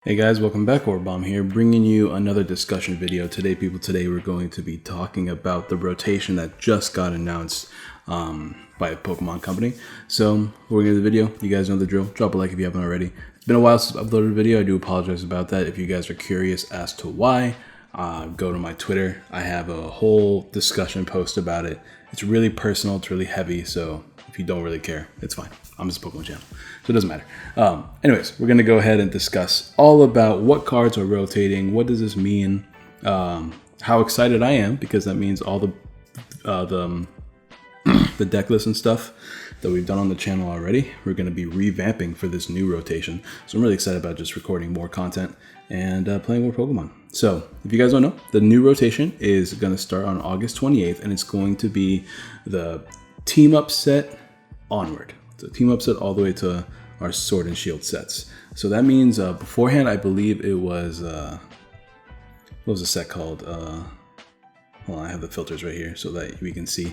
Hey guys, welcome back. Orabomb here, bringing you another discussion video. Today we're going to be talking about the rotation that just got announced by a Pokemon company. So, before we get into the video, you guys know the drill. Drop a like if you haven't already. It's been a while since I've uploaded a video. I do apologize about that. If you guys are curious as to why, go to my Twitter. I have a whole discussion post about it. It's really personal, it's really heavy, so if you don't really care, it's fine. I'm just a Pokemon channel, so it doesn't matter. Anyways, we're going to go ahead and discuss all about what cards are rotating, what does this mean, how excited I am, because that means all the deck lists and stuff that we've done on the channel already, we're going to be revamping for this new rotation. So I'm really excited about just recording more content and playing more Pokemon. So if you guys don't know, the new rotation is going to start on August 28th, and it's going to be the team up set onward. So team up set all the way to our Sword and Shield sets. So that means beforehand, I believe it was, what was the set called? Hold on, I have the filters right here so that we can see.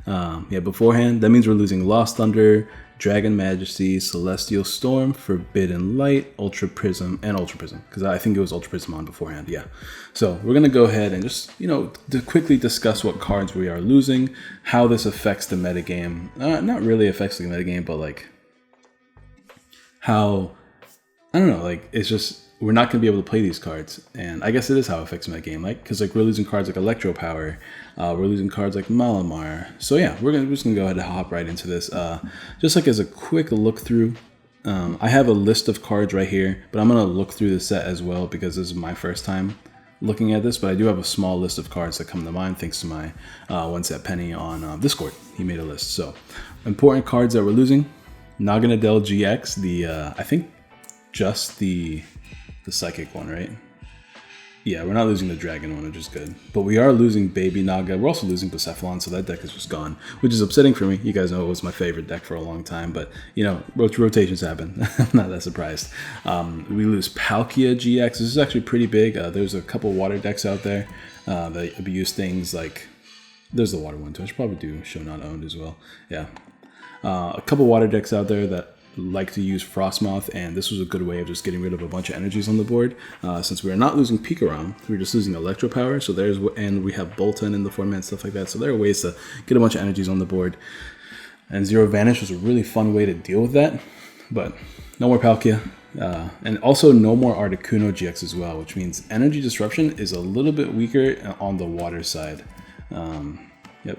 Yeah, beforehand, that means we're losing Lost Thunder, Dragon Majesty, Celestial Storm, Forbidden Light, Ultra Prism, and Ultra Prism. Because I think it was Ultra Prism on beforehand, yeah. So we're going to go ahead and just, to quickly discuss what cards we are losing, how this affects the metagame. Not really affects the metagame, but like how, I don't know, like it's just, we're not going to be able to play these cards. And I guess it is how it affects my game, like, because like we're losing cards like Electro Power, we're losing cards like Malamar. So yeah, we're just going to go ahead and hop right into this. Just like as a quick look through, I have a list of cards right here, but I'm going to look through the set as well because this is my first time looking at this, but I do have a small list of cards that come to mind thanks to my One Set Penny on Discord. He made a list. So important cards that we're losing: Naganadel GX, the I think just the psychic one, right? Yeah, we're not losing the dragon one, which is good. But we are losing Baby Naga. We're also losing Bucephalon, so that deck is just gone, which is upsetting for me. You guys know it was my favorite deck for a long time, but, rotations happen. I'm not that surprised. We lose Palkia GX. This is actually pretty big. There's a couple water decks out there that abuse things like... There's the water one, too. I should probably do Show Not Owned as well. Yeah. A couple water decks out there that like to use Frostmoth, and this was a good way of just getting rid of a bunch of energies on the board. Since we're not losing Pikarom, we're just losing Electro Power. So and we have Bolton in the format, stuff like that. So there are ways to get a bunch of energies on the board. And Zero Vanish was a really fun way to deal with that. But no more Palkia. And also no more Articuno GX as well, which means energy disruption is a little bit weaker on the water side. Yep.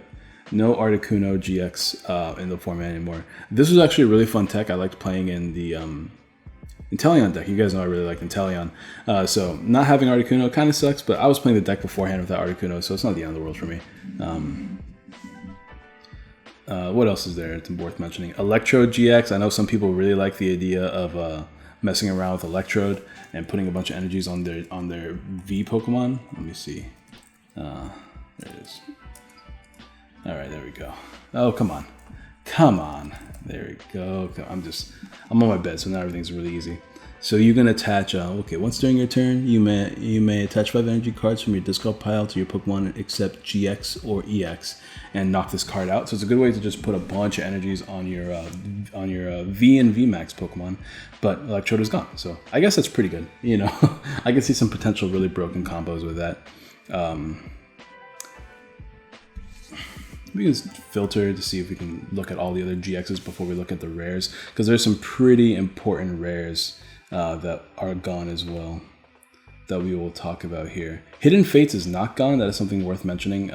No Articuno GX in the format anymore. This was actually a really fun tech. I liked playing in the Inteleon deck. You guys know I really like Inteleon. So not having Articuno kind of sucks, but I was playing the deck beforehand without Articuno, so it's not the end of the world for me. What else is there? It's worth mentioning. Electrode GX. I know some people really like the idea of messing around with Electrode and putting a bunch of energies on their V Pokemon. Let me see. There it is. All right, there we go. Oh, come on. Come on. There we go. I'm on my bed, so now everything's really easy. So you can attach, once during your turn, you may attach 5 energy cards from your discard pile to your Pokemon except GX or EX and knock this card out. So it's a good way to just put a bunch of energies on your V and VMAX Pokemon, but Electrode is gone. So I guess that's pretty good. I can see some potential really broken combos with that. We can filter to see if we can look at all the other GXs before we look at the rares, because there's some pretty important rares that are gone as well that we will talk about here. Hidden Fates is not gone. That is something worth mentioning.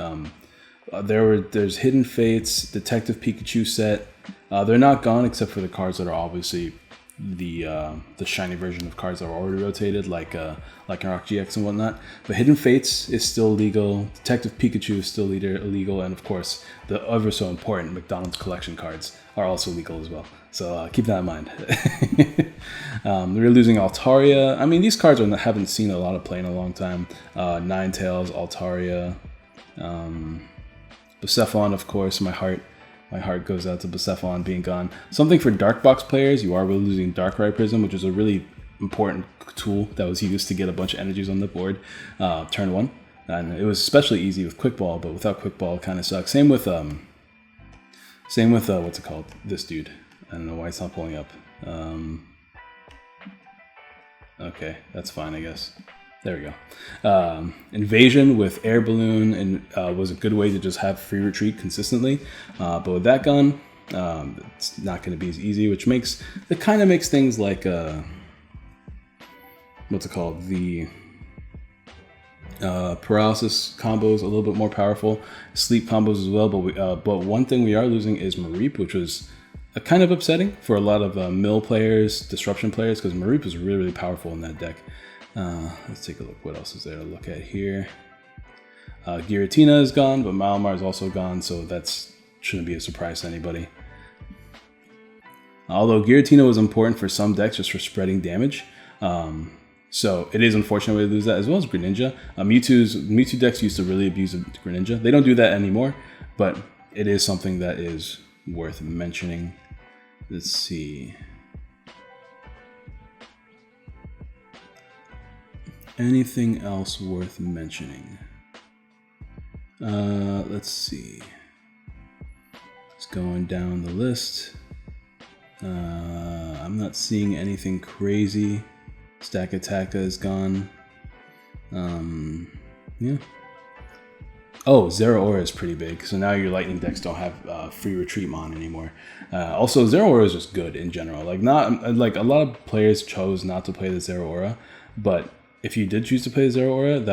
There's Hidden Fates, Detective Pikachu set. They're not gone except for the cards that are obviously the shiny version of cards that are already rotated, like Rock GX and whatnot. But Hidden Fates is still legal. Detective Pikachu is still illegal, and of course the ever so important McDonald's collection cards are also legal as well. So keep that in mind. We're losing Altaria. I mean, these cards haven't seen a lot of play in a long time. Ninetales, Altaria, Bucephalon, of course. My heart goes out to Bucephalon being gone. Something for Dark Box players, you are losing Darkrai Prism, which is a really important tool that was used to get a bunch of energies on the board turn 1. And it was especially easy with Quick Ball, but without Quick Ball it kind of sucks. Same with what's it called? This dude. I don't know why it's not pulling up. Okay, that's fine, I guess. There we go. Invasion with air balloon and was a good way to just have free retreat consistently. But with that gun, it's not going to be as easy, which kind of makes things like what's it called? The paralysis combos a little bit more powerful, sleep combos as well. But one thing we are losing is Mareep, which was kind of upsetting for a lot of mill players, disruption players, because Mareep was really, really powerful in that deck. Let's take a look. What else is there to look at here? Giratina is gone, but Malamar is also gone, so that shouldn't be a surprise to anybody. Although Giratina was important for some decks just for spreading damage. So it is unfortunate we lose that, as well as Greninja. Mewtwo decks used to really abuse Greninja. They don't do that anymore, but it is something that is worth mentioning. Let's see. Anything else worth mentioning? Let's see. Just going down the list. I'm not seeing anything crazy. Stack Attacka is gone. Yeah. Oh, Zeraora is pretty big. So now your Lightning decks don't have free retreat mon anymore. Also, Zeraora is just good in general. Like a lot of players chose not to play the Zeraora, but if you did choose to play Zeraora,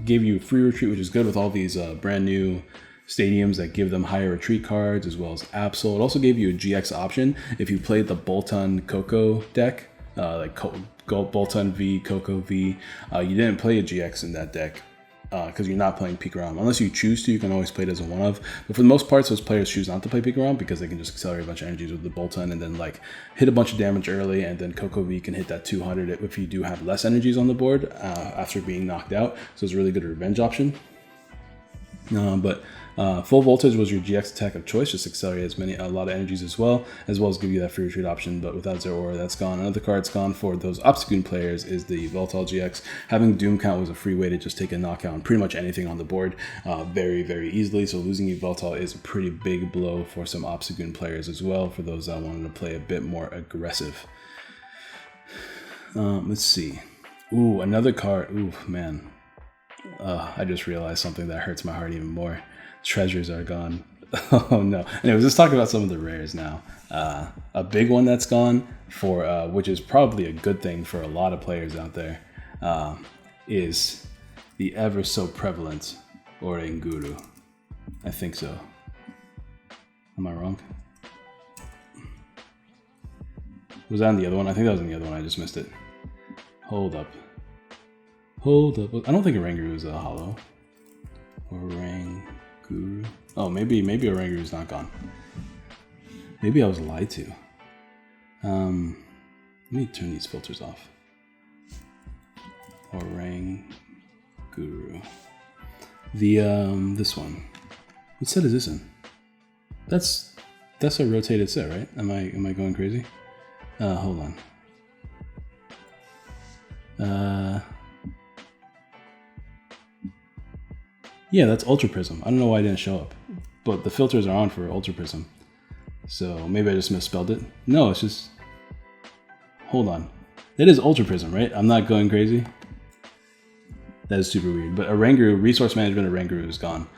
gave you free retreat, which is good with all these brand new stadiums that give them higher retreat cards, as well as Absol. It also gave you a GX option if you played the Boltund Coco deck, Boltund V, Coco V. You didn't play a GX in that deck because you're not playing Pikarom. Unless you choose to, you can always play it as a one-of. But for the most part, those players choose not to play Pikarom because they can just accelerate a bunch of energies with the Boltund and then hit a bunch of damage early, and then Coco V can hit that 200 if you do have less energies on the board after being knocked out. So it's a really good revenge option. But full voltage was your GX attack of choice, just accelerate a lot of energies as well as give you that free retreat option. But without Zeraora, that's gone. Another card that's gone for those Obstagoon players is the Voltal GX. Having Doom Count was a free way to just take a knockout on pretty much anything on the board very, very easily. So losing Voltal is a pretty big blow for some Obstagoon players as well, for those that wanted to play a bit more aggressive. Let's see. Ooh, another card. Ooh, man. I just realized something that hurts my heart even more. Treasures are gone. Oh no. Anyways, let's talk about some of the rares now. A big one that's gone, which is probably a good thing for a lot of players out there, is the ever so prevalent Oranguru. I think so. Am I wrong? Was that on the other one? I think that was on the other one. I just missed it. Hold up. I don't think Oranguru is a holo. Oranguru. Oh, maybe Oranguru is not gone. Maybe I was lied to. Let me turn these filters off. Oranguru. This one. What set is this in? That's a rotated set, right? Am I going crazy? Hold on. Yeah, that's Ultra Prism. I don't know why it didn't show up, but the filters are on for Ultra Prism. So maybe I just misspelled it. No, it's just... Hold on. That is Ultra Prism, right? I'm not going crazy? That is super weird. But Oranguru, Resource Management Oranguru is gone,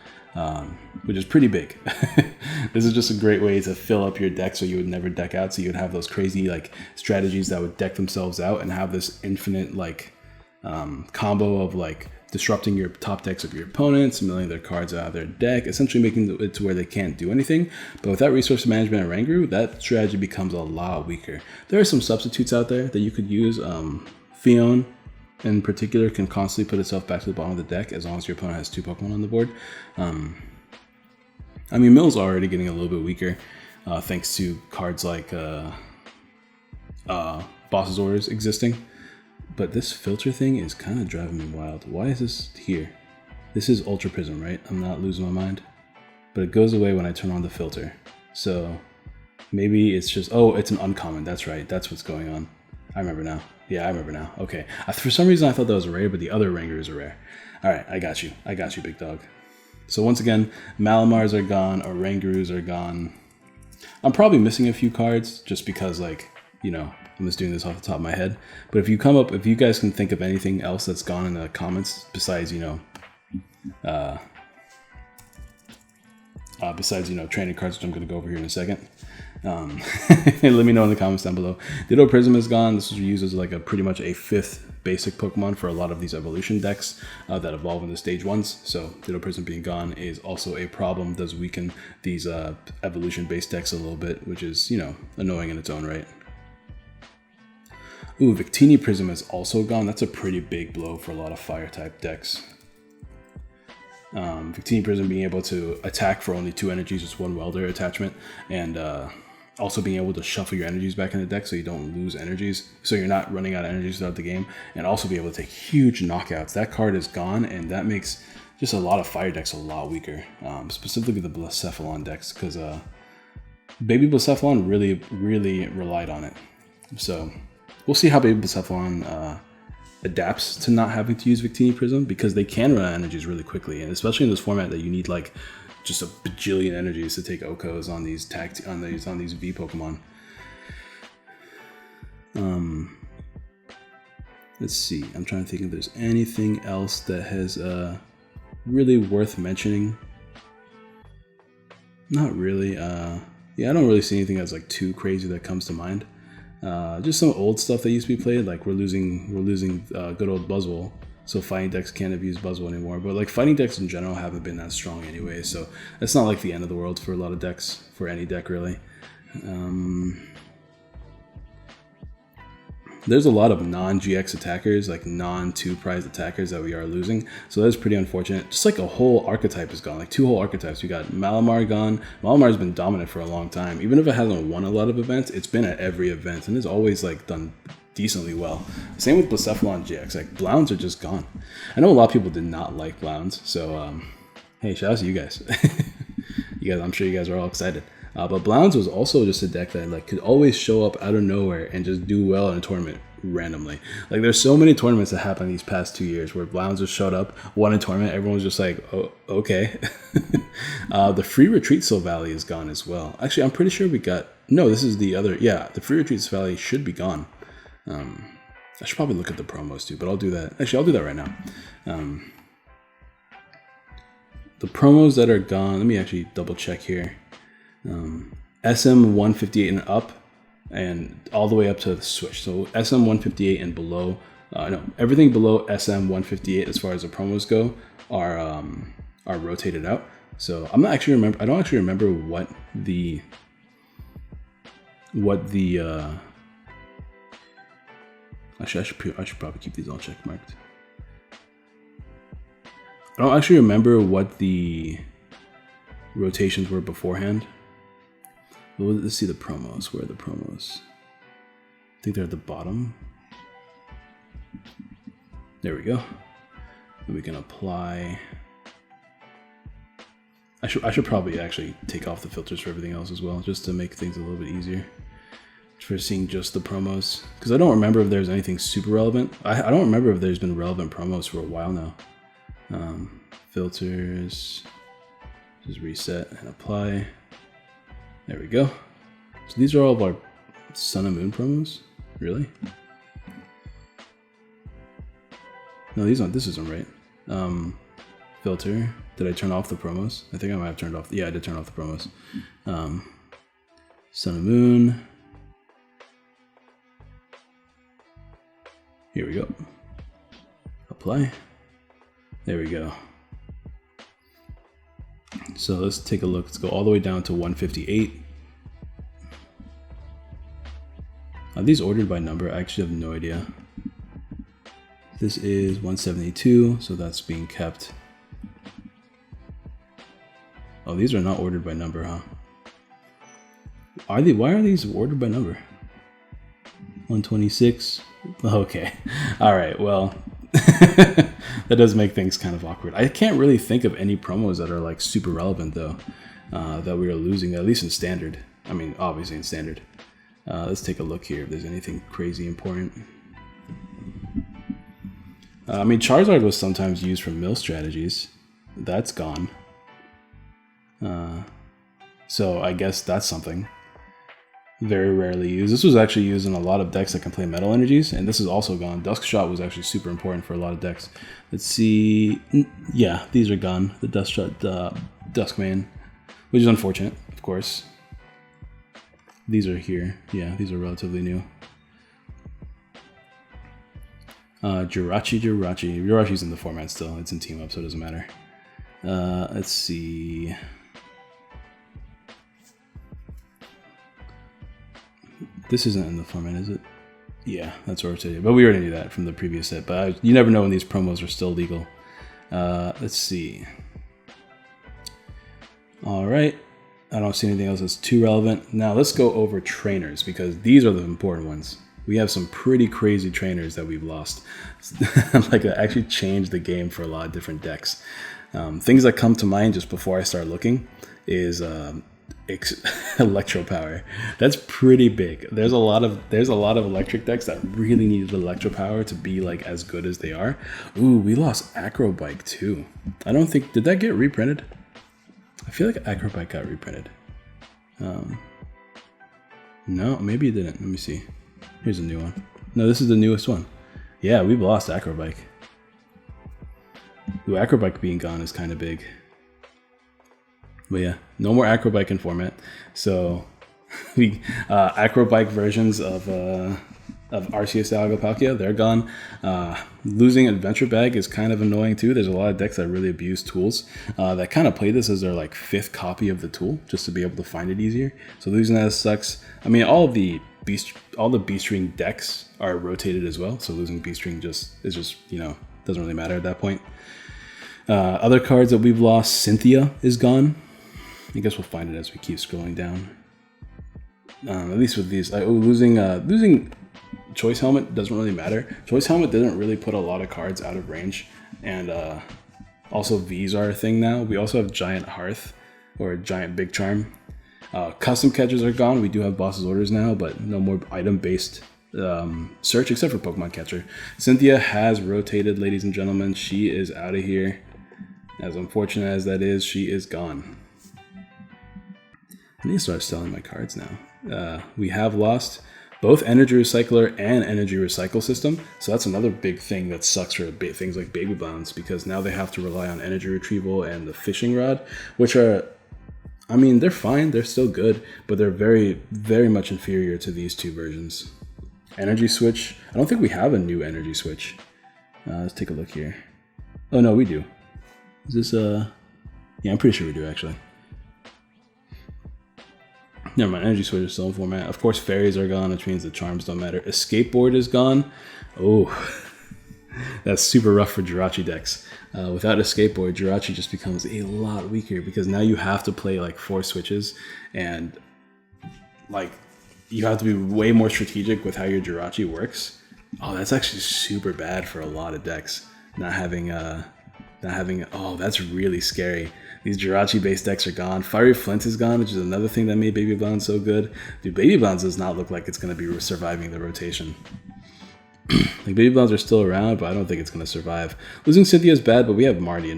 which is pretty big. This is just a great way to fill up your deck so you would never deck out. So you would have those crazy strategies that would deck themselves out and have this infinite combo of disrupting your top decks of your opponents, milling their cards out of their deck, essentially making it to where they can't do anything. But without Resource Management and Oranguru, that strategy becomes a lot weaker. There are some substitutes out there that you could use. Fion, in particular, can constantly put itself back to the bottom of the deck as long as your opponent has 2 Pokemon on the board. Mill's already getting a little bit weaker thanks to cards like Boss's Orders existing. But this filter thing is kind of driving me wild. Why is this here? This is Ultra Prism, right? I'm not losing my mind. But it goes away when I turn on the filter. So maybe it's just... Oh, it's an uncommon. That's right. That's what's going on. I remember now. Yeah, I remember now. Okay. For some reason, I thought that was a rare, but the other Oranguru is a rare. All right, I got you. I got you, big dog. So once again, Malamars are gone. Orangurus are gone. I'm probably missing a few cards just because, I'm I'm just doing this off the top of my head. But if you guys can think of anything else that's gone in the comments besides, training cards, which I'm going to go over here in a second. Let me know in the comments down below. Ditto Prism is gone. This was used as like pretty much a 5th basic Pokemon for a lot of these evolution decks that evolve into stage 1s. So Ditto Prism being gone is also a problem. Does weaken these evolution based decks a little bit, which is, annoying in its own right. Ooh, Victini Prism is also gone. That's a pretty big blow for a lot of fire type decks. Victini Prism being able to attack for only 2 energies with 1 welder attachment, and also being able to shuffle your energies back in the deck so you don't lose energies, so you're not running out of energies throughout the game, and also be able to take huge knockouts. That card is gone, and that makes just a lot of fire decks a lot weaker, specifically the Blacephalon decks, because Baby Blacephalon really relied on it. So we'll see how Baby Blacephalon adapts to not having to use Victini Prism, because they can run out of energies really quickly, and especially in this format that you need like just a bajillion energies to take Okos on these on these V Pokemon. Let's see. I'm trying to think if there's anything else that has really worth mentioning. Not really. Yeah, I don't really see anything that's like too crazy that comes to mind. Just some old stuff that used to be played, like we're losing good old Buzzwole, so fighting decks can't have used Buzzwole anymore. But like fighting decks in general haven't been that strong anyway, so it's not like the end of the world for a lot of decks, for any deck really. There's a lot of non-GX attackers, like non-2 prize attackers that we are losing, so that's pretty unfortunate. Just like a whole archetype is gone, like 2 whole archetypes. We got Malamar gone. Malamar's been dominant for a long time. Even if it hasn't won a lot of events, it's been at every event and it's always like done decently well. Same with Blacephalon GX, like Blounds are just gone. I know a lot of people did not like Blounds, so hey, shout out to you guys. I'm sure you guys are all excited. But Blounds was also just a deck that like could always show up out of nowhere and just do well in a tournament randomly. Like there's so many tournaments that happened these past 2 years where Blounds just showed up, won a tournament, everyone was just like, oh, okay. The Free Retreat Valley is gone as well. Actually, I'm pretty sure this is the other, yeah, the Free Retreat Valley should be gone. I should probably look at the promos too, but I'll do that. Actually, I'll do that right now. The promos that are gone, let me actually double check here. SM 158 and up, and all the way up to the Switch. So SM 158 and below, everything below SM 158 as far as the promos go are rotated out. So I don't actually remember what the I should probably keep these all check marked. I don't actually remember what the rotations were beforehand. Well, let's see the promos. Where are the promos? I think they're at the bottom. There we go. And we can apply. I should probably actually take off the filters for everything else as well, just to make things a little bit easier for seeing just the promos. Because I don't remember if there's anything super relevant. I don't remember if there's been relevant promos for a while now. Filters. Just reset and apply. There we go. So these are all of our Sun and Moon promos? Really? No, this isn't right. Filter. Did I turn off the promos? I think I might have turned off. Yeah, I did turn off the promos. Sun and Moon. Here we go. Apply. There we go. So let's take a look. Let's go all the way down to 158. Are these ordered by number? I actually have no idea. This is 172, so that's being kept. Oh, these are not ordered by number, huh? Why are these ordered by number? 126. Okay. All right. Well, that does make things kind of awkward. I can't really think of any promos that are like super relevant though, that we are losing, at least in standard. I mean, obviously in standard. Let's take a look here if there's anything crazy important. I mean, Charizard was sometimes used for mill strategies. That's gone. So I guess that's something. Very rarely used. This was actually used in a lot of decks that can play metal energies, and this is also gone. Dusk Shot was actually super important for a lot of decks. Let's see. Yeah, these are gone. The Dusk Shot, Duskmane, which is unfortunate, of course. These are here. Yeah, these are relatively new. Jirachi's in the format still. It's in team up, so it doesn't matter. Let's see. This isn't in the format, is it? Yeah, that's rotated. But we already knew that from the previous set. But you never know when these promos are still legal. Let's see. All right. I don't see anything else that's too relevant. Now let's go over trainers, because these are the important ones. We have some pretty crazy trainers that we've lost. Like, that actually changed the game for a lot of different decks. Things that come to mind just before I start looking is Electro Power. That's pretty big. There's a lot of electric decks that really needed Electro Power to be like as good as they are. Ooh, we lost Acrobike too. I don't think, did that get reprinted? I feel like Acrobike got reprinted. No, maybe it didn't. Let me see. Here's a new one. No, this is the newest one. Yeah, we've lost Acrobike. Ooh, Acrobike being gone is kind of big. But yeah, no more Acrobike in format. So we Acrobike versions of Arceus Algopalkia, they're gone. Losing Adventure Bag is kind of annoying too. There's a lot of decks that really abuse tools that kind of play this as their like 5th copy of the tool, just to be able to find it easier. So losing that sucks. I mean, all the B-string decks are rotated as well. So losing B-string is just, you know, doesn't really matter at that point. Other cards that we've lost, Cynthia is gone. I guess we'll find it as we keep scrolling down. At least with these, losing Choice Helmet doesn't really matter. Choice Helmet doesn't really put a lot of cards out of range, and also V's are a thing now. We also have Giant Hearth or Giant Big Charm. Custom catchers are gone. We do have Boss's Orders now, but no more item-based search except for Pokemon Catcher. Cynthia has rotated, ladies and gentlemen. She is out of here. As unfortunate as that is, she is gone. I need to start selling my cards now. We have lost both Energy Recycler and Energy Recycle System. So that's another big thing that sucks for things like Baby Bounds, because now they have to rely on Energy Retrieval and the Fishing Rod, which are, I mean, they're fine. They're still good, but they're very, very much inferior to these two versions. Energy Switch. I don't think we have a new Energy Switch. Let's take a look here. Oh, no, we do. Is this, yeah, I'm pretty sure we do, actually. Never mind, Energy Switch is still in format. Of course, fairies are gone, which means the charms don't matter. Escape Board is gone. Oh, that's super rough for Jirachi decks. Without Escape Board, Jirachi just becomes a lot weaker, because now you have to play like 4 switches, and like you have to be way more strategic with how your Jirachi works. Oh, that's actually super bad for a lot of decks. Not having, oh, that's really scary. These Jirachi-based decks are gone. Fiery Flint is gone, which is another thing that made Baby Bounds so good. Dude, Baby Bounds does not look like it's going to be surviving the rotation. Like, Baby Bounds are still around, but I don't think it's going to survive. Losing Cynthia is bad, but we have Marnie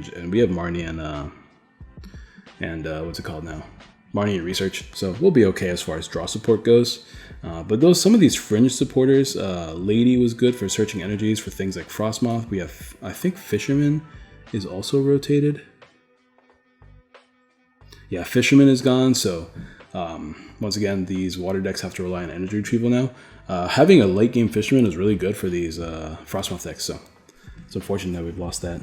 and what's it called now? Marnie and Research. So we'll be okay as far as draw support goes. But some of these fringe supporters, Lady was good for searching energies for things like Frostmoth. We have, I think, Fisherman is also rotated. Yeah, Fisherman is gone, so once again, these water decks have to rely on Energy Retrieval now. Having a late game Fisherman is really good for these Frostmoth decks, so it's unfortunate that we've lost that.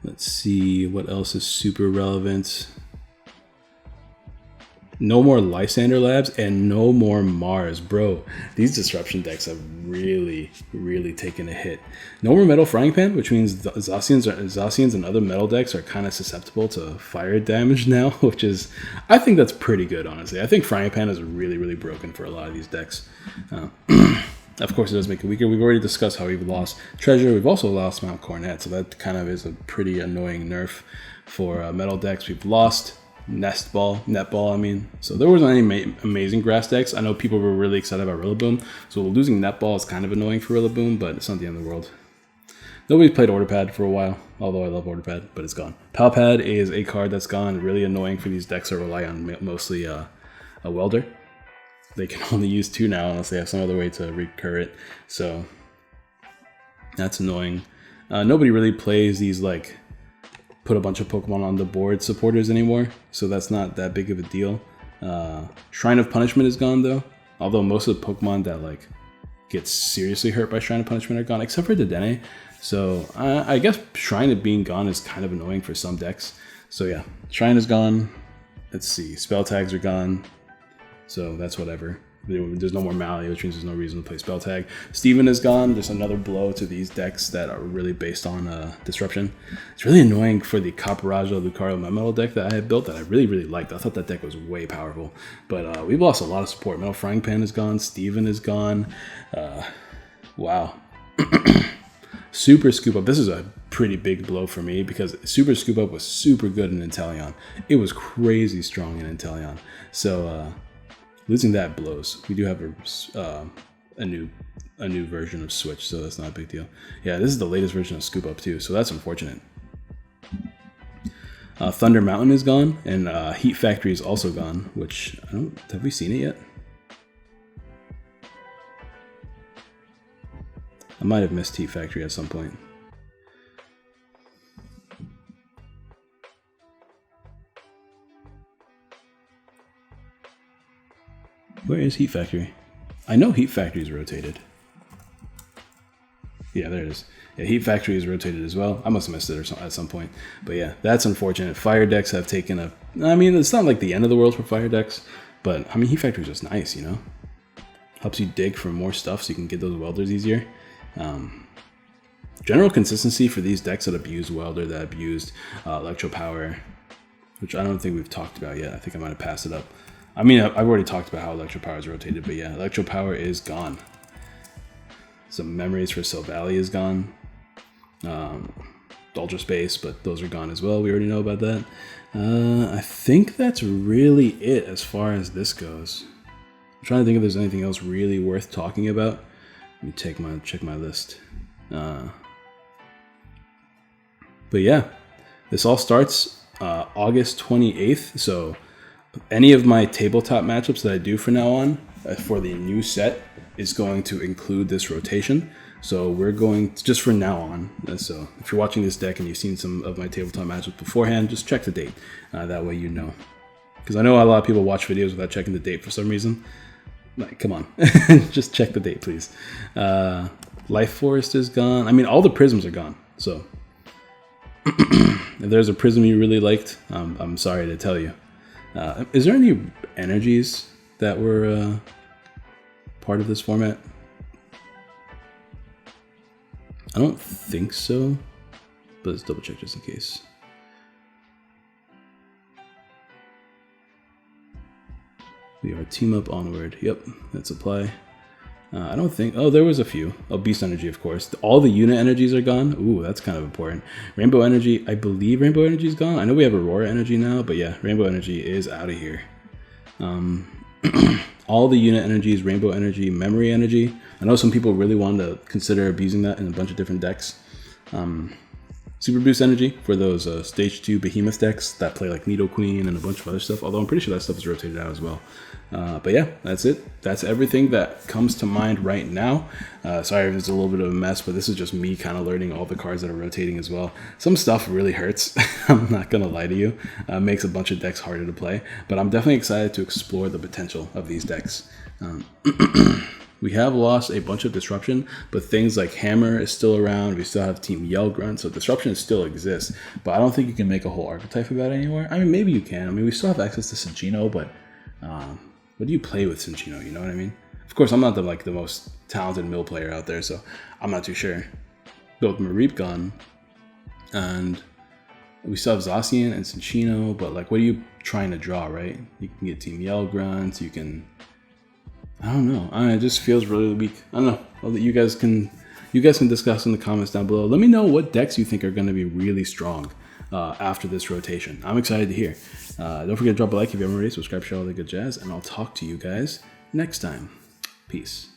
Let's see what else is super relevant. No more Lysander Labs and no more Mars. Bro, these disruption decks have really, really taken a hit. No more Metal Frying Pan, which means Zacians and other metal decks are kind of susceptible to fire damage now, which is, I think that's pretty good, honestly. I think Frying Pan is really, really broken for a lot of these decks. Of course, it does make it weaker. We've already discussed how we've lost Treasure. We've also lost Mount Cornet, so that kind of is a pretty annoying nerf for metal decks. We've lost Netball, I mean. So there wasn't any amazing grass decks. I know people were really excited about Rillaboom, so losing Netball is kind of annoying for Rillaboom, but it's not the end of the world. Nobody's played Order Pad for a while, although I love Order Pad, but it's gone. Pal Pad is a card that's gone, really annoying for these decks that rely on mostly a welder. They can only use 2 now unless they have some other way to recur it. So that's annoying. Nobody really plays these like put a bunch of Pokemon on the board supporters anymore, so that's not that big of a deal. Shrine of Punishment is gone though, although most of the Pokemon that like get seriously hurt by Shrine of Punishment are gone, except for Dedenne. So I guess Shrine of being gone is kind of annoying for some decks. So yeah, Shrine is gone. Let's see, spell tags are gone, so that's whatever. There's no more Malia, which means there's no reason to play spell tag. Steven is gone. There's another blow to these decks that are really based on disruption. It's really annoying for the Caparaja Lucario Metal deck that I had built that I really, really liked. I thought that deck was way powerful. But we've lost a lot of support. Metal Frying Pan is gone. Steven is gone. Wow. Super Scoop Up. This is a pretty big blow for me because Super Scoop Up was super good in Inteleon. It was crazy strong in Inteleon. So losing that blows. We do have a new version of Switch, so that's not a big deal. Yeah, this is the latest version of Scoop Up too, so that's unfortunate. Thunder Mountain is gone, and Heat Factory is also gone. Which have we seen it yet? I might have missed Heat Factory at some point. Where is Heat Factory? I know Heat Factory is rotated. Yeah, there it is. Yeah, Heat Factory is rotated as well. I must have missed it at some point. But yeah, that's unfortunate. Fire decks have taken a... I mean, it's not like the end of the world for fire decks, but I mean, Heat Factory is just nice, you know? Helps you dig for more stuff so you can get those welders easier. General consistency for these decks that abuse Welder, that abused Electro Power, which I don't think we've talked about yet. I think I might have passed it up. I mean, I've already talked about how Electro Power is rotated, but yeah, Electro Power is gone. Some Memories for Sylvally is gone. Ultra Space, but those are gone as well. We already know about that. I think that's really it as far as this goes. I'm trying to think if there's anything else really worth talking about. Let me check my list. But yeah, this all starts August 28th. So any of my tabletop matchups that I do from now on for the new set is going to include this rotation. So we're going to, just from now on. So if you're watching this deck and you've seen some of my tabletop matchups beforehand, just check the date. That way you know. Because I know a lot of people watch videos without checking the date for some reason. Like, come on, just check the date, please. Life Forest is gone. I mean, all the prisms are gone. So if there's a prism you really liked, I'm sorry to tell you. Is there any energies that were part of this format? I don't think so, but let's double check just in case. We are Team Up Onward. Yep, that's apply. I don't think... Oh, there was a few. Oh, Beast Energy, of course. All the unit energies are gone. Ooh, that's kind of important. Rainbow Energy, I believe Rainbow Energy is gone. I know we have Aurora Energy now, but yeah, Rainbow Energy is out of here. All the unit energies, Rainbow Energy, Memory Energy. I know some people really wanted to consider abusing that in a bunch of different decks. Super Boost Energy for those Stage 2 Behemoth decks that play like Needle Queen and a bunch of other stuff, although I'm pretty sure that stuff is rotated out as well. But yeah, that's it. That's everything that comes to mind right now. Sorry if it's a little bit of a mess, but this is just me kind of learning all the cards that are rotating as well. Some stuff really hurts. I'm not going to lie to you. Makes a bunch of decks harder to play, but I'm definitely excited to explore the potential of these decks. We have lost a bunch of disruption, but things like Hammer is still around. We still have Team Yell Grunt, so disruption still exists. But I don't think you can make a whole archetype of that anymore. I mean, maybe you can. I mean, we still have access to Cinccino, but what do you play with Cinccino? You know what I mean? Of course, I'm not the most talented mill player out there, so I'm not too sure. But with Mareep gone, and we still have Zacian and Cinccino, but like, what are you trying to draw, right? You can get Team Yell Grunt, you can... I don't know. It just feels really weak. I don't know. You guys can discuss in the comments down below. Let me know what decks you think are going to be really strong after this rotation. I'm excited to hear. Don't forget to drop a like if you haven't already. Subscribe, share all the good jazz, and I'll talk to you guys next time. Peace.